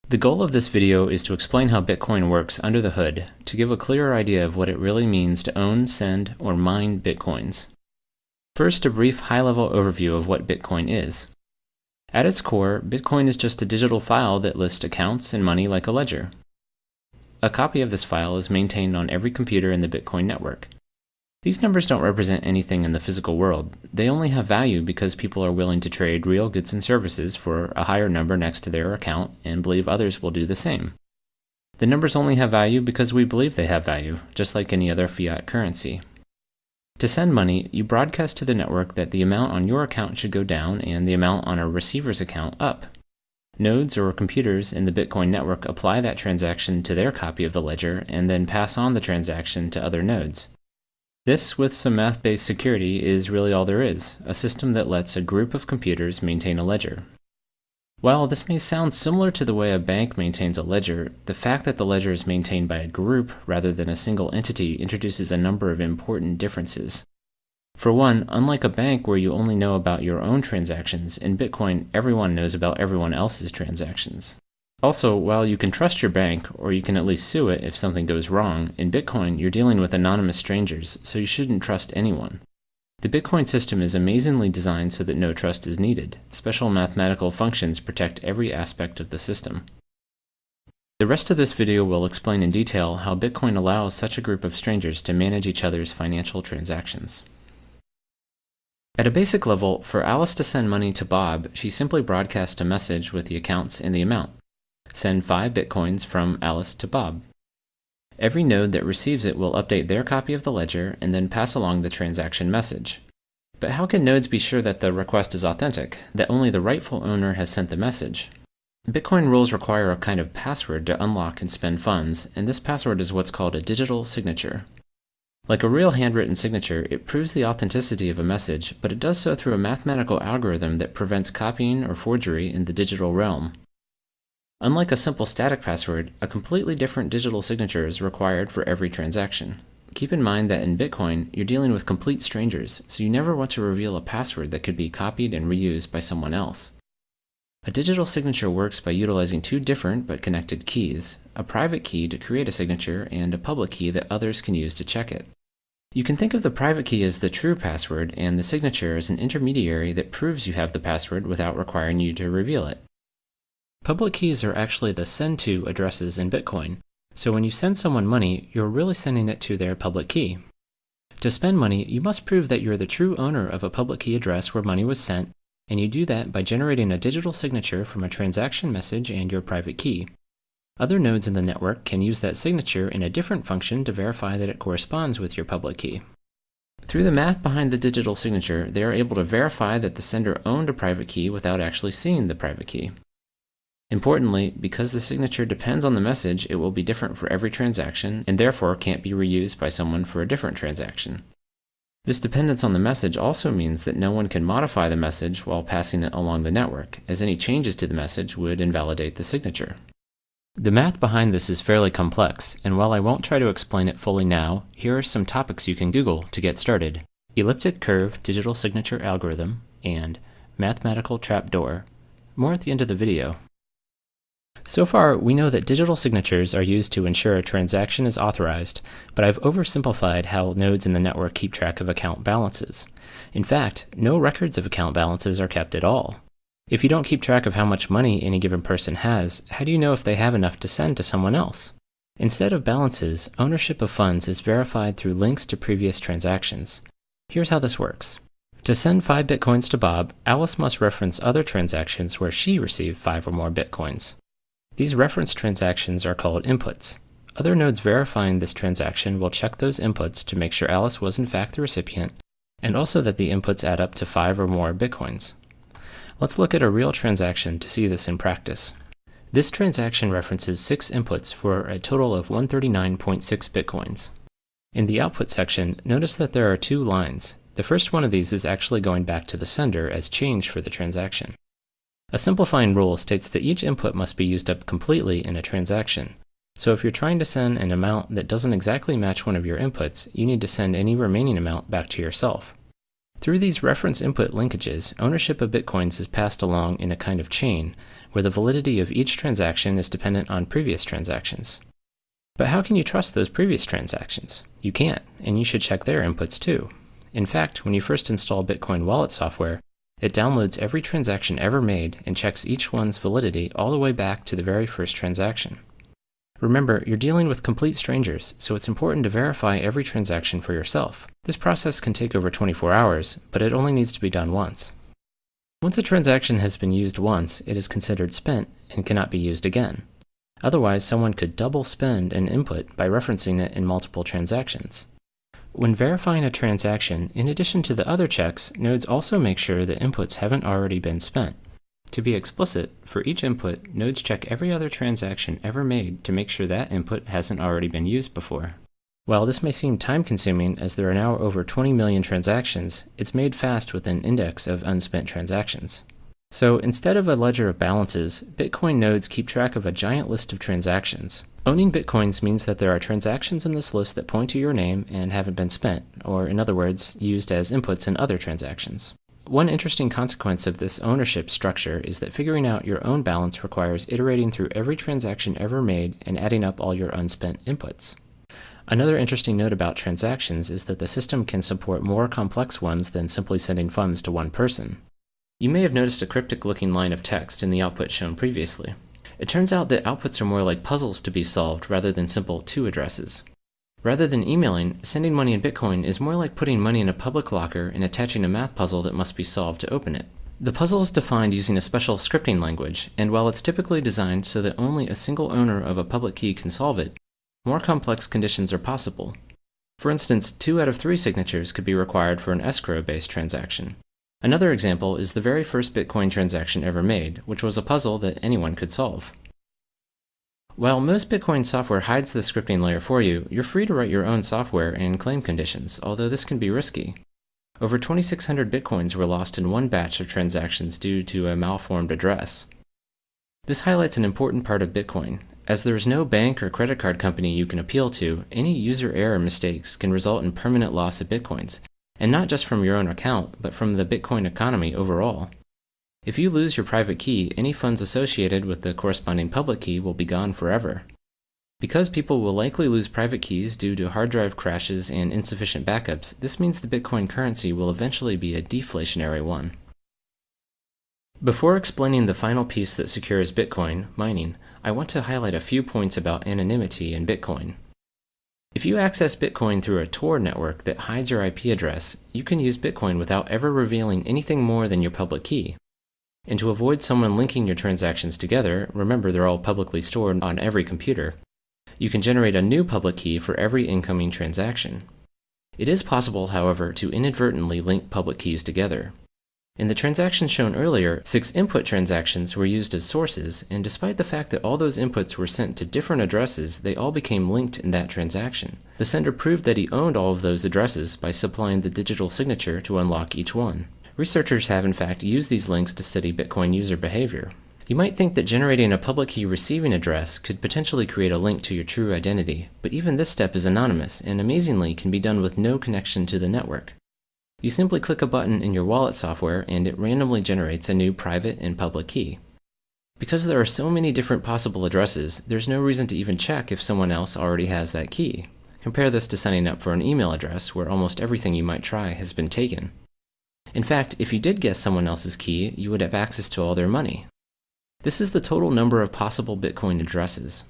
The goal of this video is to explain how Bitcoin works under the hood, to give a clearer idea of what it really means to own, send, or mine Bitcoins. First, a brief high-level overview of what Bitcoin is. At its core, Bitcoin is just a digital file that lists accounts and money like a ledger. A copy of this file is maintained on every computer in the Bitcoin network. These numbers don't represent anything in the physical world. They only have value because people are willing to trade real goods and services for a higher number next to their account and believe others will do the same. The numbers only have value because we believe they have value, just like any other fiat currency. To send money, you broadcast to the network that the amount on your account should go down and the amount on a receiver's account up. Nodes or computers in the Bitcoin network apply that transaction to their copy of the ledger and then pass on the transaction to other nodes. This, with some math-based security, is really all there is, a system that lets a group of computers maintain a ledger. While this may sound similar to the way a bank maintains a ledger, the fact that the ledger is maintained by a group rather than a single entity introduces a number of important differences. For one, unlike a bank where you only know about your own transactions, in Bitcoin everyone knows about everyone else's transactions. Also, while you can trust your bank, or you can at least sue it if something goes wrong, in Bitcoin you're dealing with anonymous strangers, so you shouldn't trust anyone. The Bitcoin system is amazingly designed so that no trust is needed. Special mathematical functions protect every aspect of the system. The rest of this video will explain in detail how Bitcoin allows such a group of strangers to manage each other's financial transactions. At a basic level, for Alice to send money to Bob, she simply broadcasts a message with the accounts and the amount. Send 5 Bitcoins from Alice to Bob. Every node that receives it will update their copy of the ledger and then pass along the transaction message. But how can nodes be sure that the request is authentic, that only the rightful owner has sent the message? Bitcoin rules require a kind of password to unlock and spend funds, and this password is what's called a digital signature. Like a real handwritten signature, it proves the authenticity of a message, but it does so through a mathematical algorithm that prevents copying or forgery in the digital realm. Unlike a simple static password, a completely different digital signature is required for every transaction. Keep in mind that in Bitcoin, you're dealing with complete strangers, so you never want to reveal a password that could be copied and reused by someone else. A digital signature works by utilizing 2 different but connected keys, a private key to create a signature and a public key that others can use to check it. You can think of the private key as the true password and the signature as an intermediary that proves you have the password without requiring you to reveal it. Public keys are actually the send to addresses in Bitcoin, so when you send someone money, you're really sending it to their public key. To spend money, you must prove that you're the true owner of a public key address where money was sent, and you do that by generating a digital signature from a transaction message and your private key. Other nodes in the network can use that signature in a different function to verify that it corresponds with your public key. Through the math behind the digital signature, they are able to verify that the sender owned a private key without actually seeing the private key. Importantly, because the signature depends on the message, it will be different for every transaction and therefore can't be reused by someone for a different transaction. This dependence on the message also means that no one can modify the message while passing it along the network, as any changes to the message would invalidate the signature. The math behind this is fairly complex, and while I won't try to explain it fully now, here are some topics you can Google to get started: elliptic curve digital signature algorithm and mathematical trapdoor. More at the end of the video. So far, we know that digital signatures are used to ensure a transaction is authorized, but I've oversimplified how nodes in the network keep track of account balances. In fact, no records of account balances are kept at all. If you don't keep track of how much money any given person has, how do you know if they have enough to send to someone else? Instead of balances, ownership of funds is verified through links to previous transactions. Here's how this works. To send 5 Bitcoins to Bob, Alice must reference other transactions where she received 5 or more Bitcoins. These reference transactions are called inputs. Other nodes verifying this transaction will check those inputs to make sure Alice was in fact the recipient, and also that the inputs add up to 5 or more Bitcoins. Let's look at a real transaction to see this in practice. This transaction references 6 inputs for a total of 139.6 Bitcoins. In the output section, notice that there are 2 lines. The first one of these is actually going back to the sender as change for the transaction. A simplifying rule states that each input must be used up completely in a transaction. So if you're trying to send an amount that doesn't exactly match one of your inputs, you need to send any remaining amount back to yourself. Through these reference input linkages, ownership of Bitcoins is passed along in a kind of chain, where the validity of each transaction is dependent on previous transactions. But how can you trust those previous transactions? You can't, and you should check their inputs too. In fact, when you first install Bitcoin wallet software, it downloads every transaction ever made and checks each one's validity all the way back to the very first transaction. Remember, you're dealing with complete strangers, so it's important to verify every transaction for yourself. This process can take over 24 hours, but it only needs to be done once. Once a transaction has been used once, it is considered spent and cannot be used again. Otherwise, someone could double spend an input by referencing it in multiple transactions. When verifying a transaction, in addition to the other checks, nodes also make sure the inputs haven't already been spent. To be explicit, for each input, nodes check every other transaction ever made to make sure that input hasn't already been used before. While this may seem time-consuming as there are now over 20 million transactions, it's made fast with an index of unspent transactions. So instead of a ledger of balances, Bitcoin nodes keep track of a giant list of transactions. Owning Bitcoins means that there are transactions in this list that point to your name and haven't been spent, or in other words, used as inputs in other transactions. One interesting consequence of this ownership structure is that figuring out your own balance requires iterating through every transaction ever made and adding up all your unspent inputs. Another interesting note about transactions is that the system can support more complex ones than simply sending funds to one person. You may have noticed a cryptic-looking line of text in the output shown previously. It turns out that outputs are more like puzzles to be solved rather than simple to addresses. Rather than emailing, sending money in Bitcoin is more like putting money in a public locker and attaching a math puzzle that must be solved to open it. The puzzle is defined using a special scripting language, and while it's typically designed so that only a single owner of a public key can solve it, more complex conditions are possible. For instance, 2 out of 3 signatures could be required for an escrow-based transaction. Another example is the very first Bitcoin transaction ever made, which was a puzzle that anyone could solve. While most Bitcoin software hides the scripting layer for you, you're free to write your own software and claim conditions, although this can be risky. Over 2,600 Bitcoins were lost in one batch of transactions due to a malformed address. This highlights an important part of Bitcoin. As there is no bank or credit card company you can appeal to, any user error mistakes can result in permanent loss of Bitcoins, and not just from your own account, but from the Bitcoin economy overall. If you lose your private key, any funds associated with the corresponding public key will be gone forever. Because people will likely lose private keys due to hard drive crashes and insufficient backups, this means the Bitcoin currency will eventually be a deflationary one. Before explaining the final piece that secures Bitcoin, mining, I want to highlight a few points about anonymity in Bitcoin. If you access Bitcoin through a Tor network that hides your IP address, you can use Bitcoin without ever revealing anything more than your public key. And to avoid someone linking your transactions together, remember they're all publicly stored on every computer, you can generate a new public key for every incoming transaction. It is possible, however, to inadvertently link public keys together. In the transactions shown earlier, 6 input transactions were used as sources, and despite the fact that all those inputs were sent to different addresses, they all became linked in that transaction. The sender proved that he owned all of those addresses by supplying the digital signature to unlock each one. Researchers have in fact used these links to study Bitcoin user behavior. You might think that generating a public key receiving address could potentially create a link to your true identity, but even this step is anonymous and amazingly can be done with no connection to the network. You simply click a button in your wallet software and it randomly generates a new private and public key. Because there are so many different possible addresses, there's no reason to even check if someone else already has that key. Compare this to signing up for an email address where almost everything you might try has been taken. In fact, if you did guess someone else's key, you would have access to all their money. This is the total number of possible Bitcoin addresses.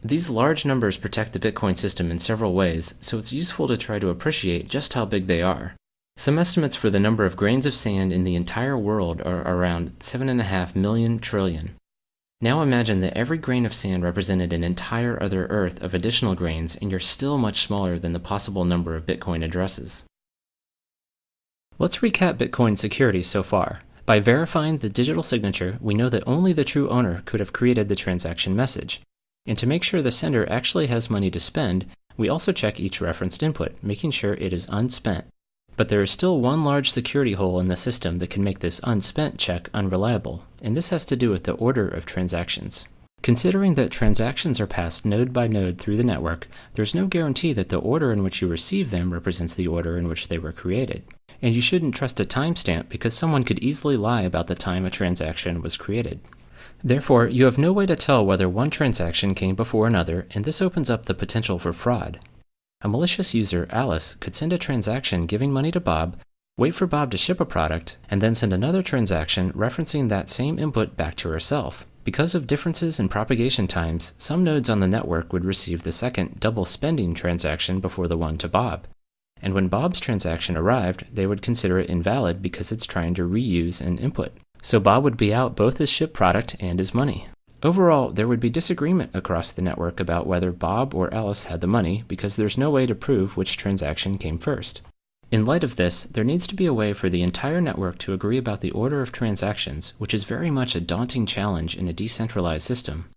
These large numbers protect the Bitcoin system in several ways, so it's useful to try to appreciate just how big they are. Some estimates for the number of grains of sand in the entire world are around 7.5 million trillion. Now imagine that every grain of sand represented an entire other Earth of additional grains, and you're still much smaller than the possible number of Bitcoin addresses. Let's recap Bitcoin security so far. By verifying the digital signature, we know that only the true owner could have created the transaction message. And to make sure the sender actually has money to spend, we also check each referenced input, making sure it is unspent. But there is still one large security hole in the system that can make this unspent check unreliable, and this has to do with the order of transactions. Considering that transactions are passed node by node through the network, there's no guarantee that the order in which you receive them represents the order in which they were created. And you shouldn't trust a timestamp because someone could easily lie about the time a transaction was created. Therefore, you have no way to tell whether one transaction came before another, and this opens up the potential for fraud. A malicious user, Alice, could send a transaction giving money to Bob, wait for Bob to ship a product, and then send another transaction referencing that same input back to herself. Because of differences in propagation times, some nodes on the network would receive the second double spending transaction before the one to Bob. And when Bob's transaction arrived, they would consider it invalid because it's trying to reuse an input. So Bob would be out both his shipped product and his money. Overall, there would be disagreement across the network about whether Bob or Alice had the money because there's no way to prove which transaction came first. In light of this, there needs to be a way for the entire network to agree about the order of transactions, which is very much a daunting challenge in a decentralized system.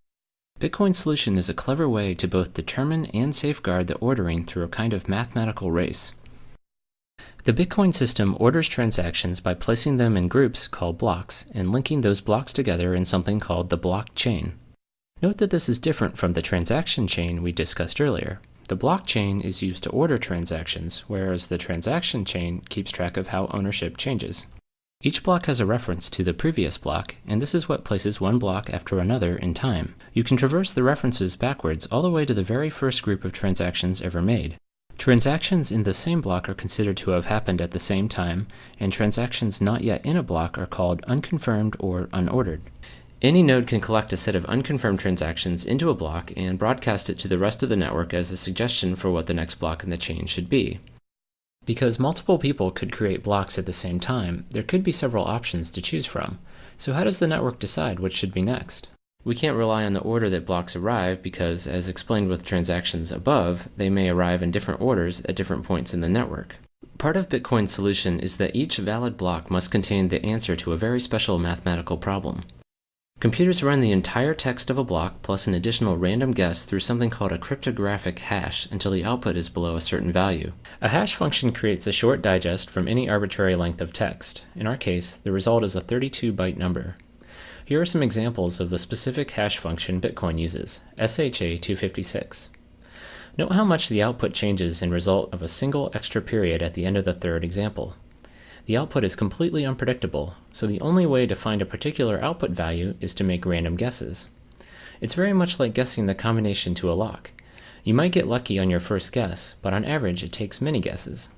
Bitcoin's solution is a clever way to both determine and safeguard the ordering through a kind of mathematical race. The Bitcoin system orders transactions by placing them in groups called blocks and linking those blocks together in something called the blockchain. Note that this is different from the transaction chain we discussed earlier. The blockchain is used to order transactions, whereas the transaction chain keeps track of how ownership changes. Each block has a reference to the previous block, and this is what places one block after another in time. You can traverse the references backwards all the way to the very first group of transactions ever made. Transactions in the same block are considered to have happened at the same time, and transactions not yet in a block are called unconfirmed or unordered. Any node can collect a set of unconfirmed transactions into a block and broadcast it to the rest of the network as a suggestion for what the next block in the chain should be. Because multiple people could create blocks at the same time, there could be several options to choose from. So how does the network decide what should be next? We can't rely on the order that blocks arrive because, as explained with transactions above, they may arrive in different orders at different points in the network. Part of Bitcoin's solution is that each valid block must contain the answer to a very special mathematical problem. Computers run the entire text of a block plus an additional random guess through something called a cryptographic hash until the output is below a certain value. A hash function creates a short digest from any arbitrary length of text. In our case, the result is a 32-byte number. Here are some examples of the specific hash function Bitcoin uses, SHA-256. Note how much the output changes in result of a single extra period at the end of the third example. The output is completely unpredictable, so the only way to find a particular output value is to make random guesses. It's very much like guessing the combination to a lock. You might get lucky on your first guess, but on average it takes many guesses.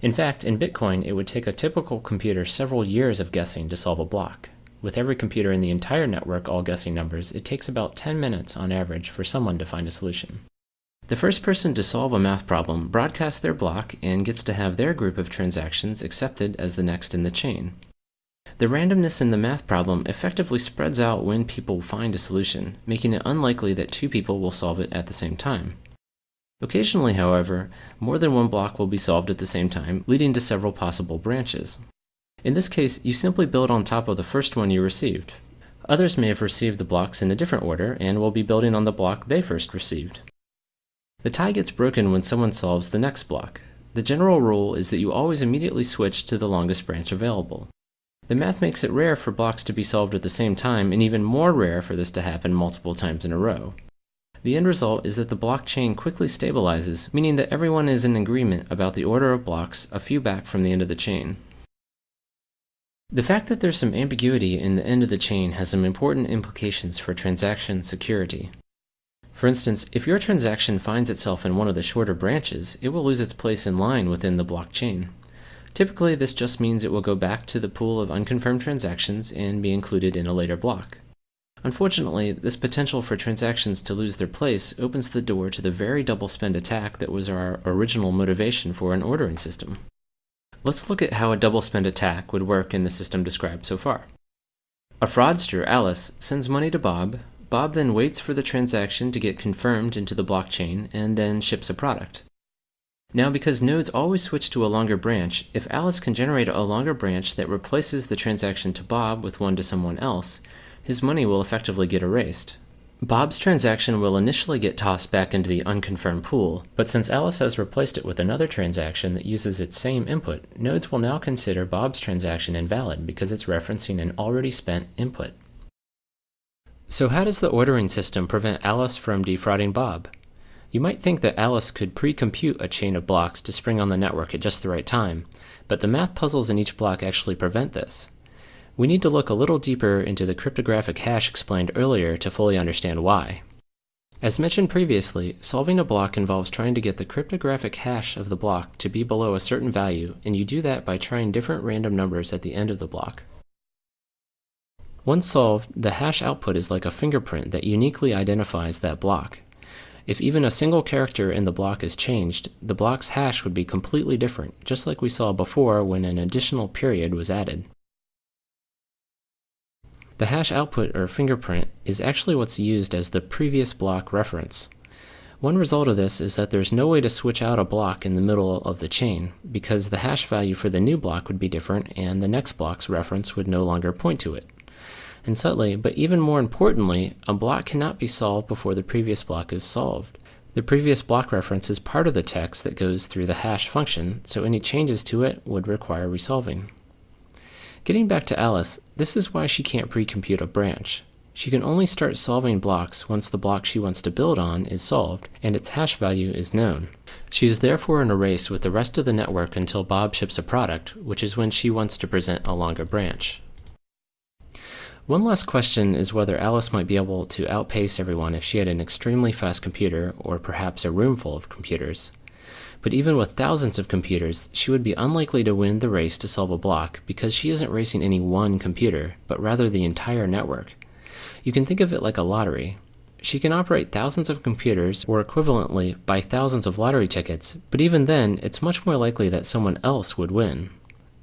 In fact, in Bitcoin, it would take a typical computer several years of guessing to solve a block. With every computer in the entire network all guessing numbers, it takes about 10 minutes on average for someone to find a solution. The first person to solve a math problem broadcasts their block and gets to have their group of transactions accepted as the next in the chain. The randomness in the math problem effectively spreads out when people find a solution, making it unlikely that two people will solve it at the same time. Occasionally, however, more than one block will be solved at the same time, leading to several possible branches. In this case, you simply build on top of the first one you received. Others may have received the blocks in a different order and will be building on the block they first received. The tie gets broken when someone solves the next block. The general rule is that you always immediately switch to the longest branch available. The math makes it rare for blocks to be solved at the same time, and even more rare for this to happen multiple times in a row. The end result is that the blockchain quickly stabilizes, meaning that everyone is in agreement about the order of blocks a few back from the end of the chain. The fact that there's some ambiguity in the end of the chain has some important implications for transaction security. For instance, if your transaction finds itself in one of the shorter branches, it will lose its place in line within the blockchain. Typically, this just means it will go back to the pool of unconfirmed transactions and be included in a later block. Unfortunately, this potential for transactions to lose their place opens the door to the very double spend attack that was our original motivation for an ordering system. Let's look at how a double spend attack would work in the system described so far. A fraudster, Alice, sends money to Bob. Bob then waits for the transaction to get confirmed into the blockchain and then ships a product. Now, because nodes always switch to a longer branch, if Alice can generate a longer branch that replaces the transaction to Bob with one to someone else, his money will effectively get erased. Bob's transaction will initially get tossed back into the unconfirmed pool, but since Alice has replaced it with another transaction that uses its same input, nodes will now consider Bob's transaction invalid because it's referencing an already spent input. So how does the ordering system prevent Alice from defrauding Bob? You might think that Alice could pre-compute a chain of blocks to spring on the network at just the right time, but the math puzzles in each block actually prevent this. We need to look a little deeper into the cryptographic hash explained earlier to fully understand why. As mentioned previously, solving a block involves trying to get the cryptographic hash of the block to be below a certain value, and you do that by trying different random numbers at the end of the block. Once solved, the hash output is like a fingerprint that uniquely identifies that block. If even a single character in the block is changed, the block's hash would be completely different, just like we saw before when an additional period was added. The hash output, or fingerprint, is actually what's used as the previous block reference. One result of this is that there's no way to switch out a block in the middle of the chain, because the hash value for the new block would be different and the next block's reference would no longer point to it. And subtly, but even more importantly, a block cannot be solved before the previous block is solved. The previous block reference is part of the text that goes through the hash function, so any changes to it would require resolving. Getting back to Alice, this is why she can't pre-compute a branch. She can only start solving blocks once the block she wants to build on is solved and its hash value is known. She is therefore in a race with the rest of the network until Bob ships a product, which is when she wants to present a longer branch. One last question is whether Alice might be able to outpace everyone if she had an extremely fast computer, or perhaps a room full of computers. But even with thousands of computers, she would be unlikely to win the race to solve a block because she isn't racing any one computer, but rather the entire network. You can think of it like a lottery. She can operate thousands of computers, or equivalently buy thousands of lottery tickets, but even then, it's much more likely that someone else would win.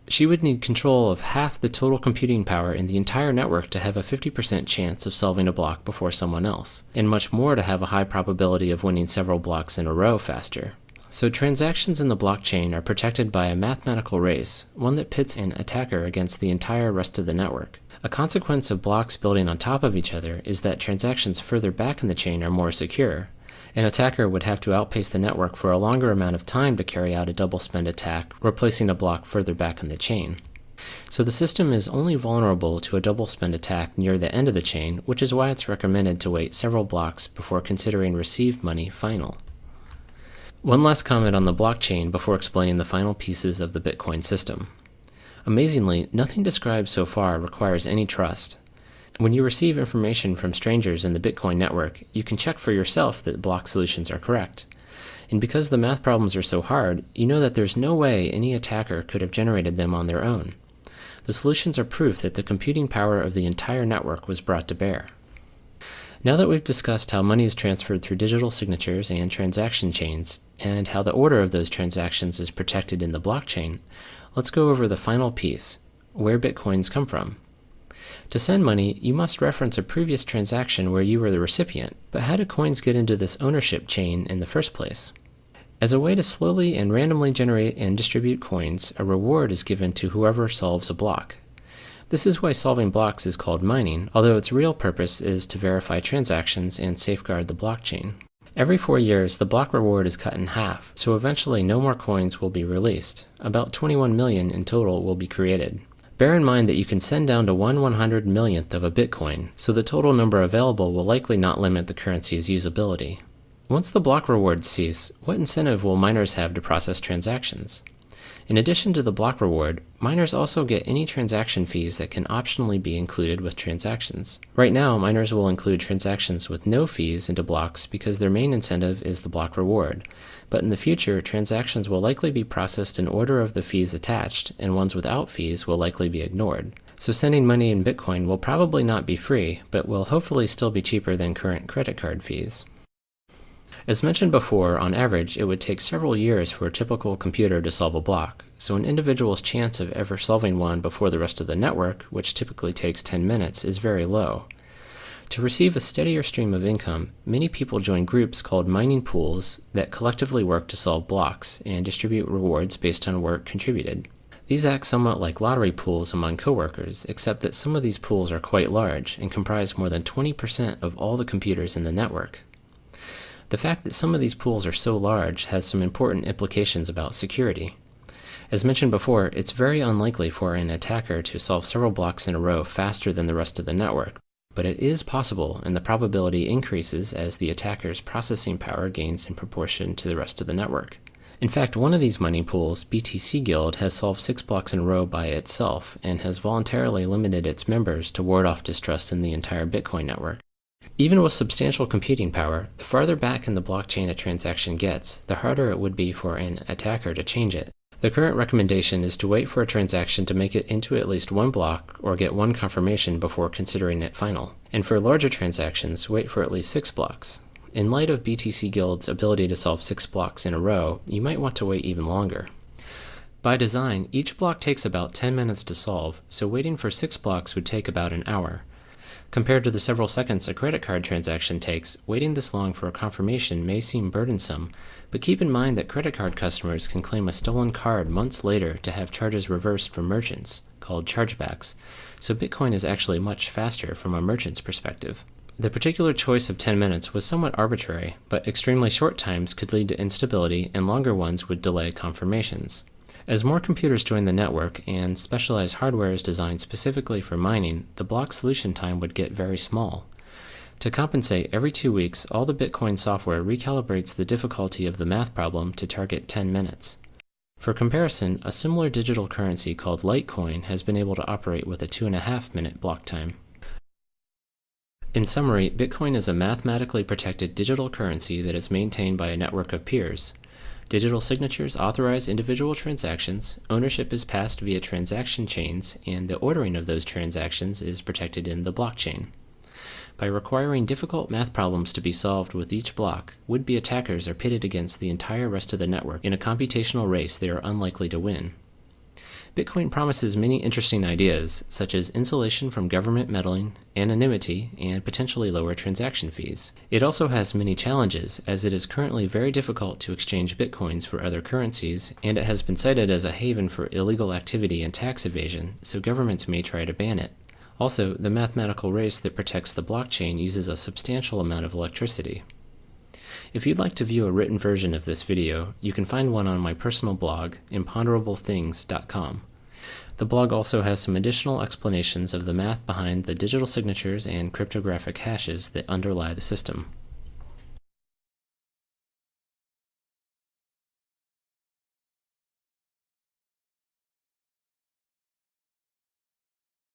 She would need control of half the total computing power in the entire network to have a 50% chance of solving a block before someone else, and much more to have a high probability of winning several blocks in a row faster. So transactions in the blockchain are protected by a mathematical race, one that pits an attacker against the entire rest of the network. A consequence of blocks building on top of each other is that transactions further back in the chain are more secure. An attacker would have to outpace the network for a longer amount of time to carry out a double spend attack, replacing a block further back in the chain. So the system is only vulnerable to a double spend attack near the end of the chain, which is why it's recommended to wait several blocks before considering received money final. One last comment on the blockchain before explaining the final pieces of the Bitcoin system. Amazingly, nothing described so far requires any trust. When you receive information from strangers in the Bitcoin network, you can check for yourself that block solutions are correct. And because the math problems are so hard, you know that there's no way any attacker could have generated them on their own. The solutions are proof that the computing power of the entire network was brought to bear. Now that we've discussed how money is transferred through digital signatures and transaction chains, and how the order of those transactions is protected in the blockchain, let's go over the final piece, where Bitcoins come from. To send money, you must reference a previous transaction where you were the recipient, but how do coins get into this ownership chain in the first place? As a way to slowly and randomly generate and distribute coins, a reward is given to whoever solves a block. This is why solving blocks is called mining, although its real purpose is to verify transactions and safeguard the blockchain. Every 4 years, the block reward is cut in half, so eventually no more coins will be released. About 21 million in total will be created. Bear in mind that you can send down to 1/100 millionth of a Bitcoin, so the total number available will likely not limit the currency's usability. Once the block rewards cease, what incentive will miners have to process transactions? In addition to the block reward, miners also get any transaction fees that can optionally be included with transactions. Right now, miners will include transactions with no fees into blocks because their main incentive is the block reward. But in the future, transactions will likely be processed in order of the fees attached, and ones without fees will likely be ignored. So sending money in Bitcoin will probably not be free, but will hopefully still be cheaper than current credit card fees. As mentioned before, on average, it would take several years for a typical computer to solve a block, so an individual's chance of ever solving one before the rest of the network, which typically takes 10 minutes, is very low. To receive a steadier stream of income, many people join groups called mining pools that collectively work to solve blocks and distribute rewards based on work contributed. These act somewhat like lottery pools among coworkers, except that some of these pools are quite large and comprise more than 20% of all the computers in the network. The fact that some of these pools are so large has some important implications about security. As mentioned before, it's very unlikely for an attacker to solve several blocks in a row faster than the rest of the network. But it is possible, and the probability increases as the attacker's processing power gains in proportion to the rest of the network. In fact, one of these money pools, BTC Guild, has solved 6 blocks in a row by itself and has voluntarily limited its members to ward off distrust in the entire Bitcoin network. Even with substantial computing power, the farther back in the blockchain a transaction gets, the harder it would be for an attacker to change it. The current recommendation is to wait for a transaction to make it into at least one block or get one confirmation before considering it final. And for larger transactions, wait for at least 6 blocks. In light of BTC Guild's ability to solve 6 blocks in a row, you might want to wait even longer. By design, each block takes about 10 minutes to solve, so waiting for 6 blocks would take about an hour. Compared to the several seconds a credit card transaction takes, waiting this long for a confirmation may seem burdensome, but keep in mind that credit card customers can claim a stolen card months later to have charges reversed from merchants, called chargebacks, so Bitcoin is actually much faster from a merchant's perspective. The particular choice of 10 minutes was somewhat arbitrary, but extremely short times could lead to instability and longer ones would delay confirmations. As more computers join the network and specialized hardware is designed specifically for mining, the block solution time would get very small. To compensate, every 2 weeks, all the Bitcoin software recalibrates the difficulty of the math problem to target 10 minutes. For comparison, a similar digital currency called Lite Coin has been able to operate with a 2.5-minute block time. In summary, Bitcoin is a mathematically protected digital currency that is maintained by a network of peers. Digital signatures authorize individual transactions, ownership is passed via transaction chains, and the ordering of those transactions is protected in the blockchain. By requiring difficult math problems to be solved with each block, would-be attackers are pitted against the entire rest of the network in a computational race they are unlikely to win. Bitcoin promises many interesting ideas, such as insulation from government meddling, anonymity, and potentially lower transaction fees. It also has many challenges, as it is currently very difficult to exchange Bitcoins for other currencies, and it has been cited as a haven for illegal activity and tax evasion, so governments may try to ban it. Also, the mathematical race that protects the blockchain uses a substantial amount of electricity. If you'd like to view a written version of this video, you can find one on my personal blog, imponderableThings.com. The blog also has some additional explanations of the math behind the digital signatures and cryptographic hashes that underlie the system.